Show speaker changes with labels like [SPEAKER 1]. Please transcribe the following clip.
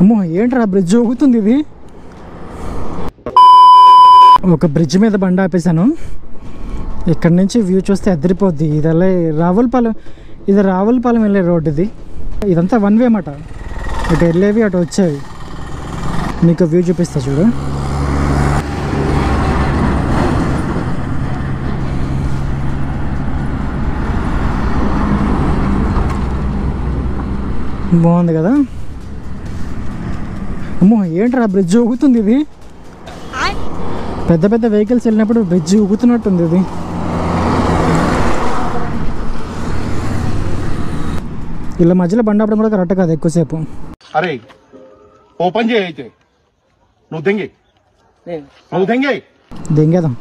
[SPEAKER 1] అమ్మో ఏంట్రా బ్రిడ్జ్ ఊగుతుంది ఇది. ఒక బ్రిడ్జ్ మీద బండి ఆపేశాను. ఇక్కడ నుంచి వ్యూ చూస్తే అదిరిపోద్ది. ఇది అలా రావులపాలెం వెళ్ళే రోడ్ ఇది. ఇదంతా వన్ వే మాట. ఇటు వెళ్ళేవి అటు వచ్చేవి. మీకు వ్యూ చూపిస్తా చూడు. బాగుంది కదా. అమ్మో ఏంట్రా బ్రిడ్జ్ ఊగుతుంది ఇది. పెద్ద పెద్ద వెహికల్స్ వెళ్ళినప్పుడు బ్రిడ్జ్ ఊగుతున్నట్టుంది ఇది. ఇలా మధ్యలో బండి ఆపడం కూడా కరెక్ట్ కాదు ఎక్కువసేపు.
[SPEAKER 2] అరే ఓపెన్ చేయి అయితే నువ్వు దెంగేదాం.